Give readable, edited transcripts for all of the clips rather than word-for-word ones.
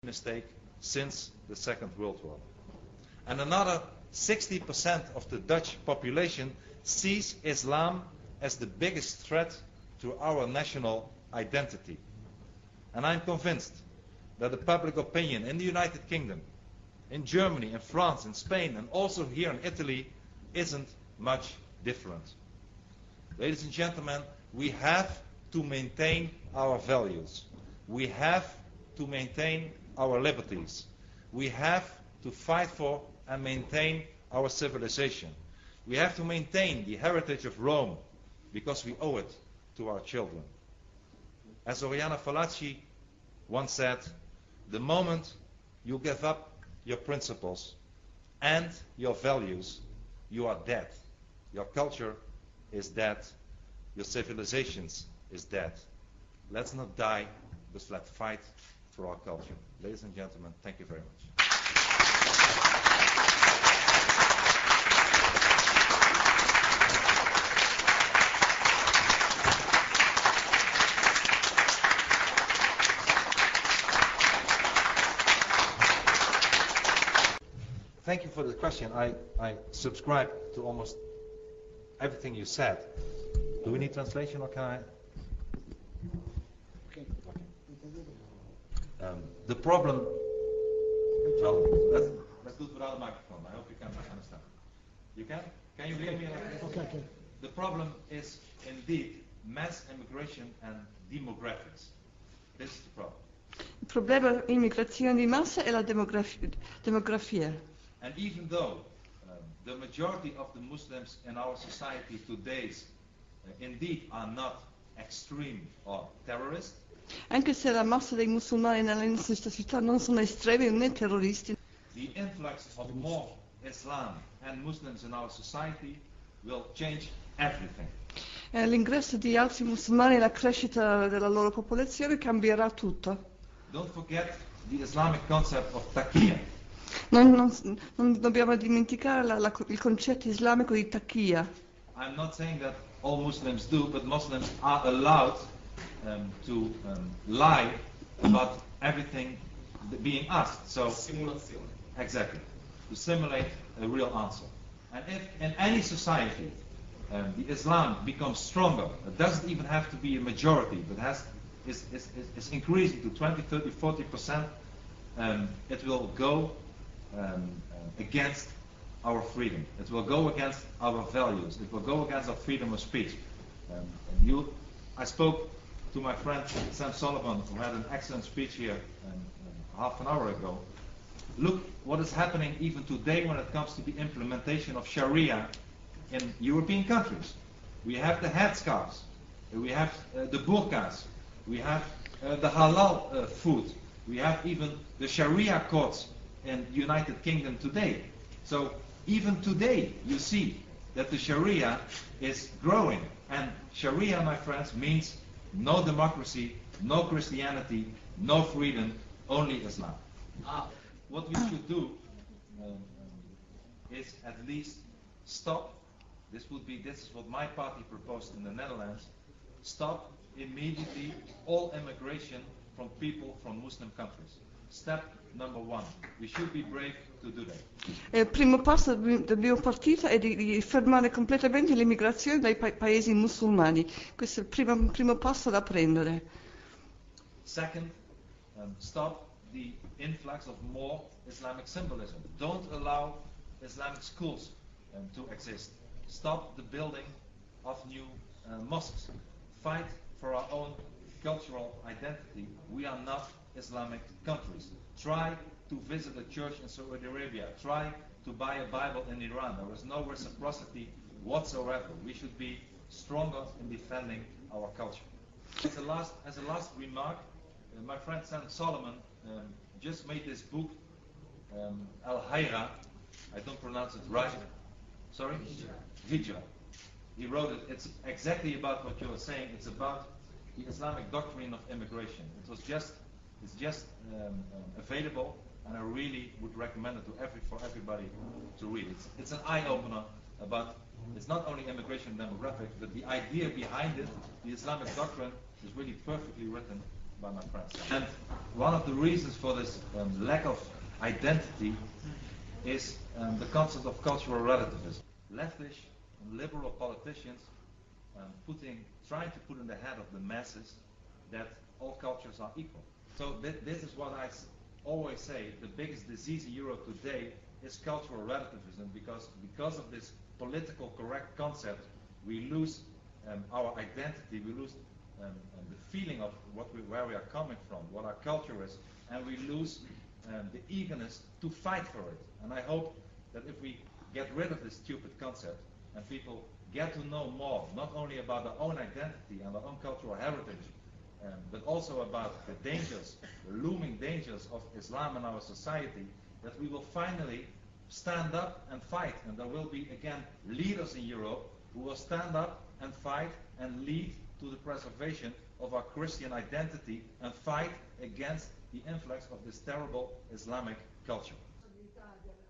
mistake since the Second World War. And another 60% of the Dutch population sees Islam as the biggest threat to our national identity. And I'm convinced that the public opinion in the United Kingdom, in Germany, in France, in Spain, and also here in Italy isn't much different. Ladies and gentlemen, we have to maintain our values. We have to maintain our liberties. We have to fight for and maintain our civilization. We have to maintain the heritage of Rome because we owe it to our children. As Oriana Fallaci once said, the moment you give up your principles and your values, you are dead. Your culture is dead. Your civilizations is dead. Let's not die, but let's fight for our culture. Ladies and gentlemen, thank you very much. Thank you for the question. I subscribe to almost everything you said. Do we need translation or can I? Okay. The problem. Well, let's do it without a microphone. I hope you can understand. You can? Can you hear me? Okay. The problem is indeed mass immigration and demographics. This is the problem. Il problema è immigrazione di massa e la demografia. And even though the majority of the Muslims in our society today indeed are not extreme or terrorist, Anche se la massa dei musulmani nella nostra società non sono estremi né terroristi, the influx of more Islam and Muslims in our society will change everything. l'ingresso di altri musulmani e la crescita della loro popolazione cambierà tutto. Don't forget the Islamic concept of taqiyya. Non dobbiamo dimenticare il concetto islamico di taqiyya. I'm not saying that all Muslims do, but Muslims are allowed to lie about everything being asked. So, Simulazione. exactly, to simulate a real answer. And if in any society the Islam becomes stronger, it doesn't even have to be a majority, but is increasing to 20, 30, 40%, it will go against our freedom. It will go against our values. It will go against our freedom of speech. I spoke to my friend Sam Solomon, who had an excellent speech here half an hour ago. Look what is happening even today when it comes to the implementation of Sharia in European countries. We have the headscarves, we have the burqas, we have the halal food, we have even the Sharia courts in the United Kingdom today. So even today you see that the Sharia is growing. And Sharia, my friends, means no democracy, no Christianity, no freedom, only Islam. What we should do is at least stop. This is what my party proposed in the Netherlands. Stop immediately all immigration from people from Muslim countries. Step number one. We should be brave to do that. Il primo passo del mio partito è di fermare completamente l'immigrazione dai paesi musulmani. Questo è il primo passo da prendere. Second, stop the influx of more Islamic symbolism. Don't allow Islamic schools to exist. Stop the building of new mosques. Fight for our own cultural identity. We are not Islamic countries. Try to visit a church in Saudi Arabia. Try to buy a Bible in Iran. There is no reciprocity whatsoever. We should be stronger in defending our culture. As a last remark, my friend Sam Solomon just made this book, Al-Hayra. I don't pronounce it right. Sorry? Hijra. He wrote it. It's exactly about what you're saying. It's about the Islamic doctrine of immigration. It's just available, and I really would recommend it for everybody to read. It's an eye-opener about, it's not only immigration and demographics, but the idea behind it, the Islamic doctrine, is really perfectly written by my friends. And one of the reasons for this lack of identity is the concept of cultural relativism. Leftish and liberal politicians trying to put in the head of the masses that all cultures are equal. So this is what I always say, the biggest disease in Europe today is cultural relativism, because of this political correct concept, we lose our identity, we lose the feeling of where we are coming from, what our culture is, and we lose the eagerness to fight for it. And I hope that if we get rid of this stupid concept and people get to know more, not only about their own identity and their own cultural heritage, but also about the dangers, the looming dangers of Islam in our society, that we will finally stand up and fight. And there will be, again, leaders in Europe who will stand up and fight and lead to the preservation of our Christian identity and fight against the influx of this terrible Islamic culture.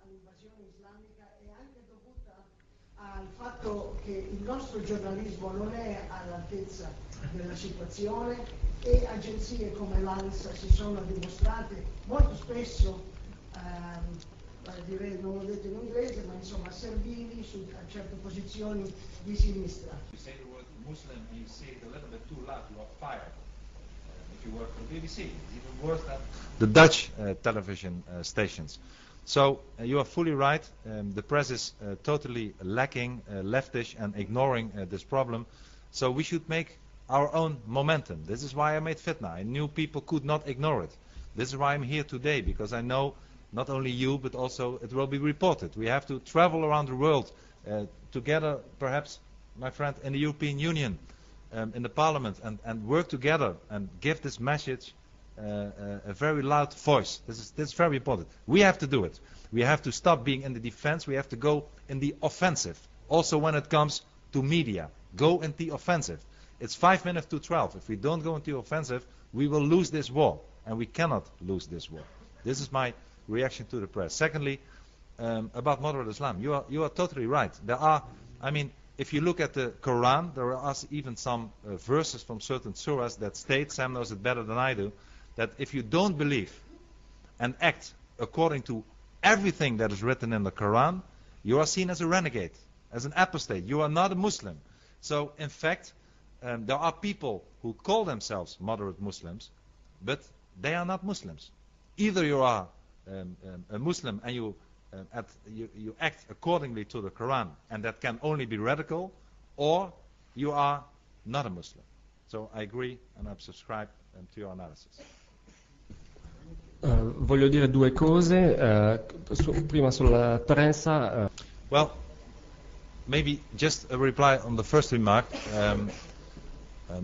All'invasione islamica è anche dovuta al fatto che il nostro giornalismo non è all'altezza della situazione e agenzie come l'ANSA si sono dimostrate molto spesso, direi, non l'ho detto in inglese, ma insomma servili a certe posizioni di sinistra. You say the word Muslim and you say it a little bit too loud, you are fired. If you work for the BBC, it's even worse than the Dutch television stations. So you are fully right. The press is totally lacking, leftish, and ignoring this problem. So we should make our own momentum. This is why I made Fitna. I knew people could not ignore it. This is why I'm here today, because I know not only you, but also it will be reported. We have to travel around the world together, perhaps, my friend, in the European Union, in the Parliament, and work together and give this message a very loud voice. This is very important. We have to do it. We have to stop being in the defense. We have to go in the offensive. Also when it comes to media, go in the offensive. It's 5 minutes to 12. If we don't go into the offensive, we will lose this war, and we cannot lose this war. This is my reaction to the press. Secondly, about moderate Islam, you are totally right. There are, if you look at the Quran, there are even some verses from certain surahs that state, Sam knows it better than I do, that if you don't believe and act according to everything that is written in the Quran, you are seen as a renegade, as an apostate. You are not a Muslim. So, in fact, there are people who call themselves moderate Muslims, but they are not Muslims. Either you are a Muslim and you act accordingly to the Quran, and that can only be radical, or you are not a Muslim. So I agree and I subscribe to your analysis. Voglio dire due cose, prima sulla prensa. Well, maybe just a reply on the first remark.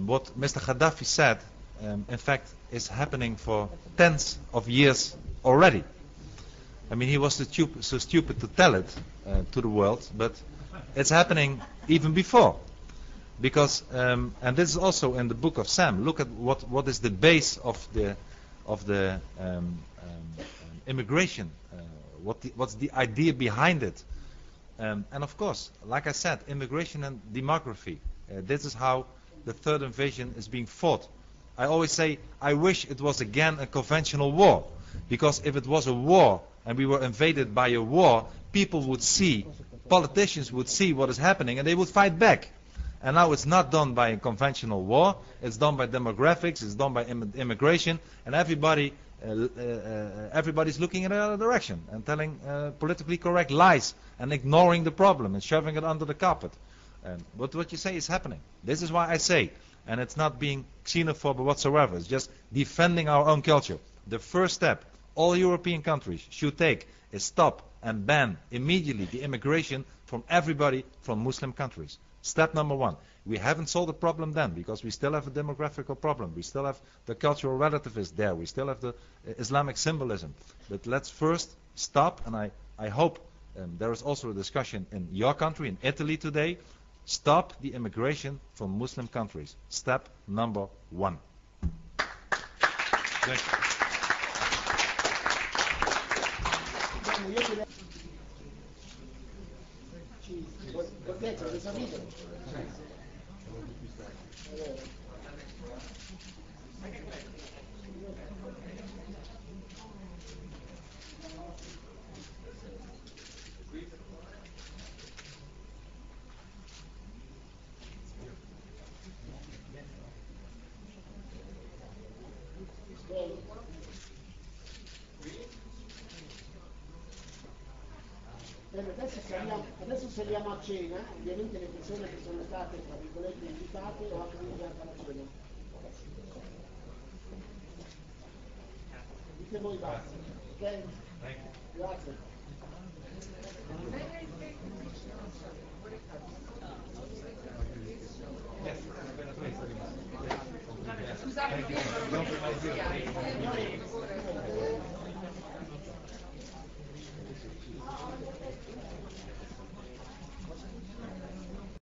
What Mr. Gaddafi said, in fact, is happening for tens of years already. He was so stupid to tell it to the world, but it's happening even before. Because, and this is also in the book of Sam, look at what is the base of the immigration, what's the idea behind it. And of course, like I said, immigration and demography, this is how the third invasion is being fought. I always say, I wish it was again a conventional war, because if it was a war and we were invaded by a war, people would see, politicians would see what is happening and they would fight back. And now it's not done by a conventional war, it's done by demographics, it's done by immigration, and everybody's looking in another direction and telling politically correct lies and ignoring the problem and shoving it under the carpet. But what you say is happening. This is why I say, and it's not being xenophobe whatsoever, it's just defending our own culture. The first step all European countries should take is stop and ban immediately the immigration from everybody from Muslim countries. Step number one. We haven't solved the problem then, because we still have a demographical problem. We still have the cultural relativism there. We still have the Islamic symbolism. But let's first stop, and I hope there is also a discussion in your country, in Italy today. Stop the immigration from Muslim countries. Step number one. Thank you. Bene, adesso saliamo a cena, ovviamente le persone che sono state, tra virgolette, invitate o anche invitate alla cena. Dite voi basta, ok? Grazie. Scusate,